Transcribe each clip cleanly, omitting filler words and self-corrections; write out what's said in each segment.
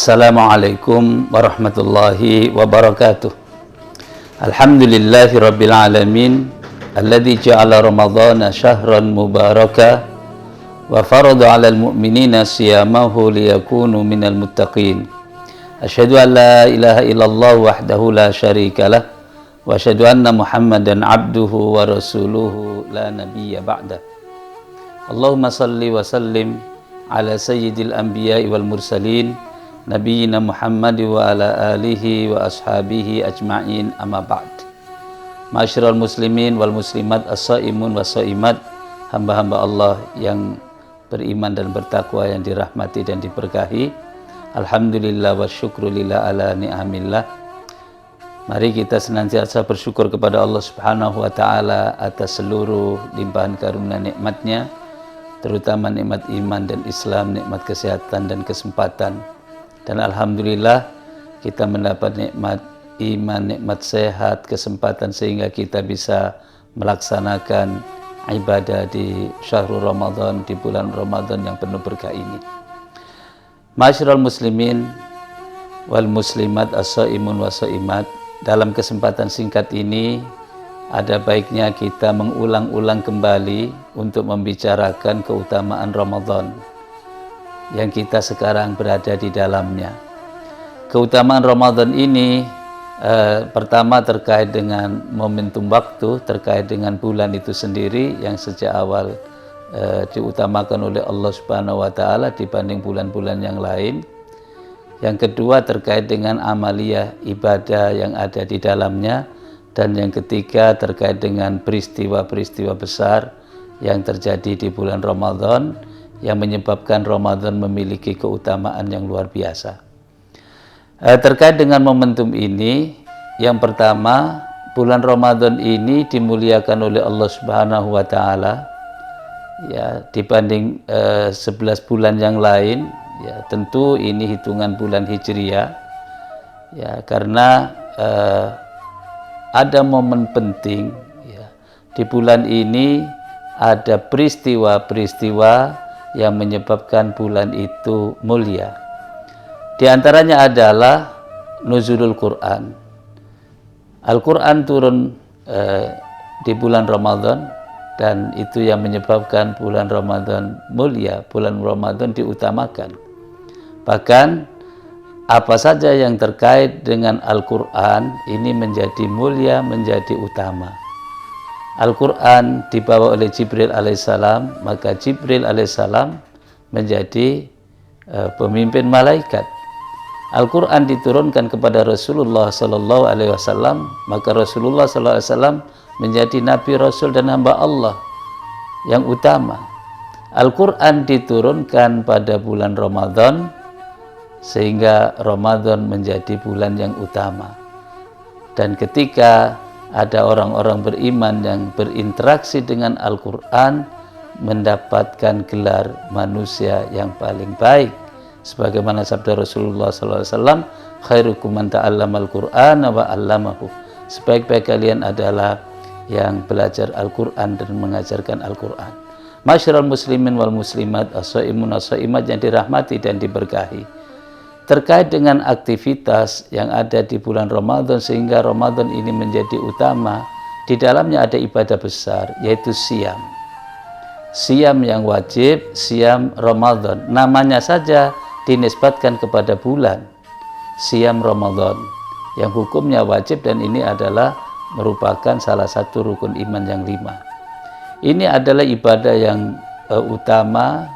Assalamualaikum warahmatullahi wabarakatuh. Alhamdulillahi rabbil alamin alladzi ja'ala ramadhana syahran mubaraka wa farada 'alal mu'minina siyamahu liyakunu minal muttaqin. Asyhadu an la ilaha illallah wahdahu la syarikalah wa asyhadu anna Muhammadan 'abduhu wa rasuluhu la nabiyya ba'da. Allahumma salli wa sallim ala sayyidil anbiya'i wal mursalin Nabiyyina Muhammad wa ala alihi wa ashabihi ajma'in, amma ba'd. Ma'asyiral muslimin wal muslimat, as-saimun wa saimat, hamba-hamba Allah yang beriman dan bertakwa yang dirahmati dan diberkahi. Alhamdulillah wa syukrulillah ala ni'amillah. Mari kita senantiasa bersyukur kepada Allah Subhanahu wa ta'ala atas seluruh limpahan karunia nikmatnya, terutama nikmat iman dan Islam, nikmat kesehatan dan kesempatan. Dan alhamdulillah kita mendapat nikmat iman, nikmat sehat, kesempatan sehingga kita bisa melaksanakan ibadah di syahrul Ramadan, di bulan Ramadan yang penuh berkah ini. Ma'asyiral muslimin wal muslimat, as-saimun wa saimat, dalam kesempatan singkat ini ada baiknya kita mengulang-ulang kembali untuk membicarakan keutamaan Ramadan yang kita sekarang berada di dalamnya. Keutamaan Ramadan ini pertama terkait dengan momentum waktu, terkait dengan bulan itu sendiri yang sejak awal diutamakan oleh Allah Subhanahu wa ta'ala dibanding bulan-bulan yang lain. Yang kedua terkait dengan amaliyah ibadah yang ada di dalamnya. Dan yang ketiga terkait dengan peristiwa-peristiwa besar yang terjadi di bulan Ramadan yang menyebabkan Ramadan memiliki keutamaan yang luar biasa. Terkait dengan momentum ini, yang pertama, bulan Ramadan ini dimuliakan oleh Allah Subhanahu wa ta'ala ya, dibanding 11 bulan yang lain. Ya, tentu ini hitungan bulan Hijriah ya, karena ada momen penting ya. Di bulan ini ada peristiwa-peristiwa yang menyebabkan bulan itu mulia. Di antaranya adalah nuzulul Quran. Al-Quran turun di bulan Ramadan, dan itu yang menyebabkan bulan Ramadan mulia, bulan Ramadan diutamakan. Bahkan apa saja yang terkait dengan Al-Quran ini menjadi mulia, menjadi utama. Al-Quran dibawa oleh Jibril alaihissalam, maka Jibril alaihissalam menjadi pemimpin malaikat. Al-Quran diturunkan kepada Rasulullah sallallahu alaihi wasallam, maka Rasulullah sallallahu alaihi wasallam menjadi nabi, rasul dan hamba Allah yang utama. Al-Quran diturunkan pada bulan Ramadan sehingga Ramadan menjadi bulan yang utama. Dan ketika ada orang-orang beriman yang berinteraksi dengan Al-Quran, mendapatkan gelar manusia yang paling baik. Sebagaimana sabda Rasulullah SAW, khairukum man ta'allamal Qur'ana wa 'allamahu. Sebaik-baik kalian adalah yang belajar Al-Quran dan mengajarkan Al-Quran. Ma'asyiral muslimin wal muslimat, as-saimun as-saimat yang dirahmati dan diberkahi. Terkait dengan aktivitas yang ada di bulan Ramadan sehingga Ramadan ini menjadi utama, di dalamnya ada ibadah besar, yaitu siam. Siam yang wajib, siam Ramadan. Namanya saja dinisbatkan kepada bulan, siam Ramadan, yang hukumnya wajib, dan ini adalah merupakan salah satu rukun iman yang 5. Ini adalah ibadah yang utama.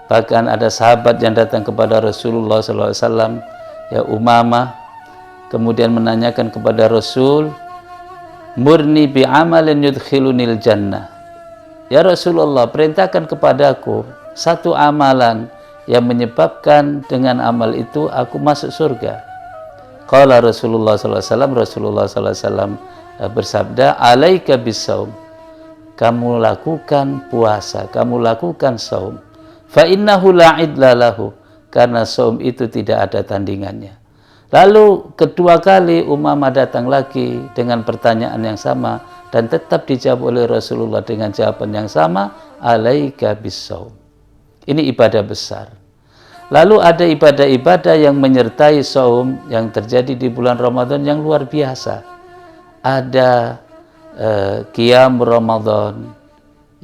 Bahkan ada sahabat yang datang kepada Rasulullah SAW, ya Umamah, kemudian menanyakan kepada Rasul, murni bi'amalin yudkhilunil jannah. Ya Rasulullah, perintahkan kepadaku satu amalan yang menyebabkan dengan amal itu aku masuk surga. Qala Rasulullah SAW, Rasulullah SAW bersabda, alaika bisaum, kamu lakukan puasa, kamu lakukan saum. Fa innahu la idla lahu, karena saum itu tidak ada tandingannya. Lalu kedua kali Umamah datang lagi dengan pertanyaan yang sama, dan tetap dijawab oleh Rasulullah dengan jawaban yang sama, alaika bisaum. Ini ibadah besar. Lalu ada ibadah-ibadah yang menyertai saum yang terjadi di bulan Ramadan yang luar biasa. Ada qiyam Ramadan,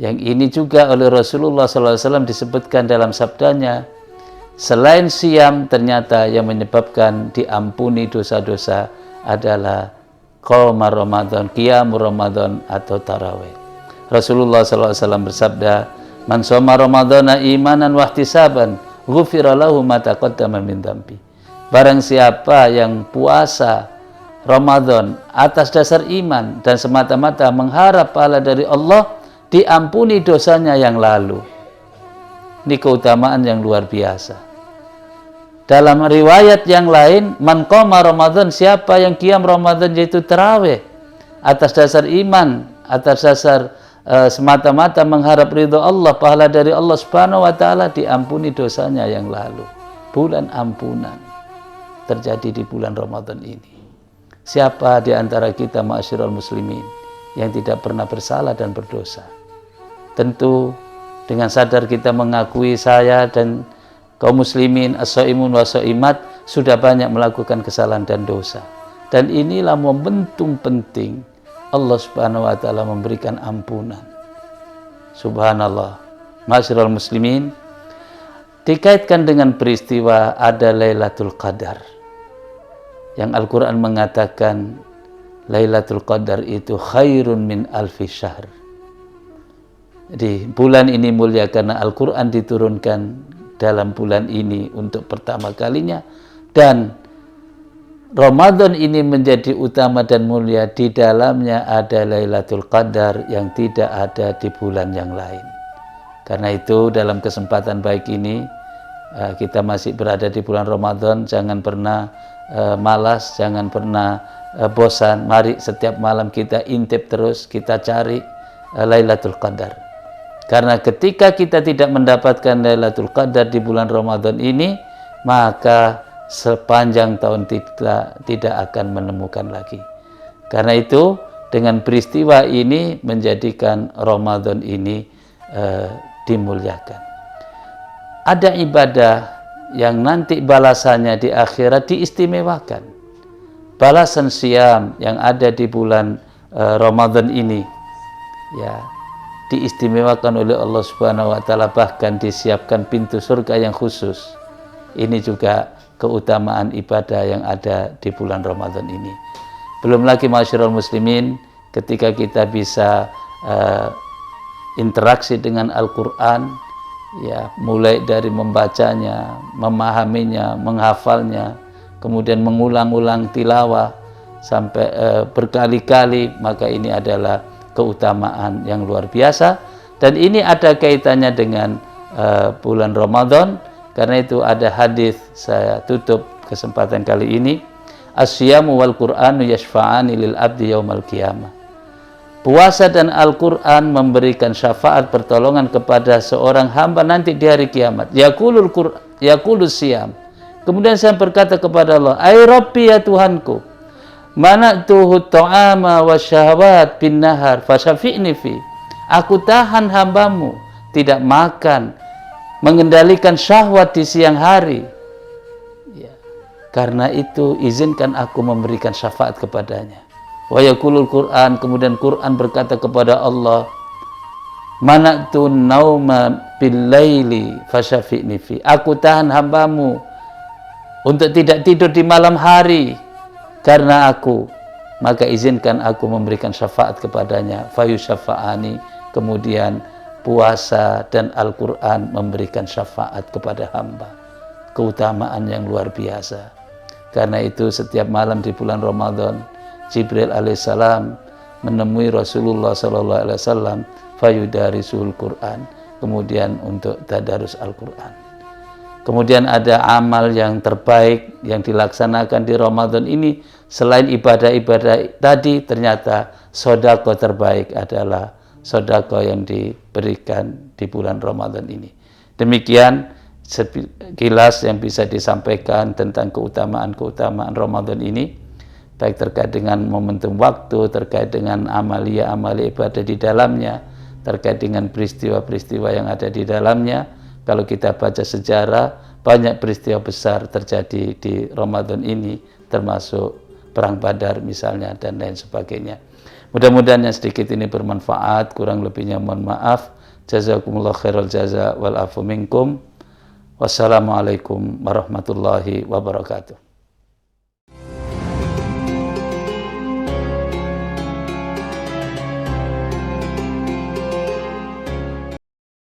yang ini juga oleh Rasulullah SAW disebutkan dalam sabdanya, selain siam ternyata yang menyebabkan diampuni dosa-dosa adalah qiyam Ramadan, qiyam Ramadan atau tarawih. Rasulullah SAW bersabda, man shoma Ramadana imanan wahtisaban ghufira lahu ma taqaddama min dzambi. Barang siapa yang puasa Ramadan atas dasar iman dan semata-mata mengharap pahala dari Allah, diampuni dosanya yang lalu. Ini keutamaan yang luar biasa. Dalam riwayat yang lain, man qama Ramadan, siapa yang qiyam Ramadan yaitu tarawih atas dasar iman, atas dasar semata-mata mengharap ridho Allah, pahala dari Allah Subhanahu wa taala, diampuni dosanya yang lalu. Bulan ampunan terjadi di bulan Ramadan ini. Siapa di antara kita ma'asyiral muslimin yang tidak pernah bersalah dan berdosa? Tentu dengan sadar kita mengakui saya dan kaum muslimin as-shaimun wa shaimat sudah banyak melakukan kesalahan dan dosa. Dan inilah momentum penting Allah Subhanahu wa taala memberikan ampunan. Subhanallah. Ma'asyiral muslimin, dikaitkan dengan peristiwa ada Lailatul Qadar. Yang Al-Qur'an mengatakan Lailatul Qadar itu khairun min alfi syahr. Jadi bulan ini mulia karena Al-Qur'an diturunkan dalam bulan ini untuk pertama kalinya, dan Ramadan ini menjadi utama dan mulia, di dalamnya ada Lailatul Qadar yang tidak ada di bulan yang lain. Karena itu dalam kesempatan baik ini, kita masih berada di bulan Ramadan, jangan pernah malas, jangan pernah bosan. Mari setiap malam kita intip terus, kita cari Lailatul Qadar. Karena ketika kita tidak mendapatkan Lailatul Qadar di bulan Ramadan ini, maka sepanjang tahun tidak akan menemukan lagi. Karena itu dengan peristiwa ini menjadikan Ramadan ini dimuliakan. Ada ibadah yang nanti balasannya di akhirat diistimewakan. Balasan siam yang ada di bulan Ramadan ini ya diistimewakan oleh Allah Subhanahu wa taala, bahkan disiapkan pintu surga yang khusus. Ini juga keutamaan ibadah yang ada di bulan Ramadan ini. Belum lagi ma'asyiral muslimin, ketika kita bisa interaksi dengan Al-Qur'an, ya mulai dari membacanya, memahaminya, menghafalnya, kemudian mengulang-ulang tilawah sampai berkali-kali, maka ini adalah keutamaan yang luar biasa. Dan ini ada kaitannya dengan bulan Ramadan. Karena itu ada hadis, saya tutup kesempatan kali ini, as-siyamu wal Qur'anu yashfa'ani lil abdi yaumal qiyamah. Puasa dan Al-Qur'an memberikan syafaat pertolongan kepada seorang hamba nanti di hari kiamat. Yaqulus siyam. Kemudian saya berkata kepada Allah, ai Rabbi, ya Tuhanku, mana'tuhu ta'ama wa syahwat bin nahar fasyafi'ni fi. Aku tahan hambamu tidak makan, mengendalikan syahwat di siang hari ya. Karena itu izinkan aku memberikan syafaat kepadanya. Wa yaqulul Qur'an, kemudian Quran berkata kepada Allah, mana'tu nauma bil laili fasyafi'ni fi. Aku tahan hambamu untuk tidak tidur di malam hari karena aku, maka izinkan aku memberikan syafaat kepadanya. Fayusyafa'ani, kemudian puasa dan Al-Quran memberikan syafaat kepada hamba. Keutamaan yang luar biasa. Karena itu setiap malam di bulan Ramadan, Jibril alaihissalam menemui Rasulullah sallallahu alaihi wasallam, fayudarisul Quran, kemudian untuk tadarus Al-Quran. Kemudian ada amal yang terbaik yang dilaksanakan di Ramadan ini, selain ibadah-ibadah tadi, ternyata sedekah terbaik adalah sedekah yang diberikan di bulan Ramadan ini. Demikian sekilas yang bisa disampaikan tentang keutamaan-keutamaan Ramadan ini, baik terkait dengan momentum waktu, terkait dengan amalia-amalia ibadah di dalamnya, terkait dengan peristiwa-peristiwa yang ada di dalamnya. Kalau kita baca sejarah, banyak peristiwa besar terjadi di Ramadan ini, termasuk Perang Badar misalnya dan lain sebagainya. Mudah-mudahan yang sedikit ini bermanfaat, kurang lebihnya mohon maaf. Jazakumullah khairal jaza wal afu minkum. Wassalamualaikum warahmatullahi wabarakatuh.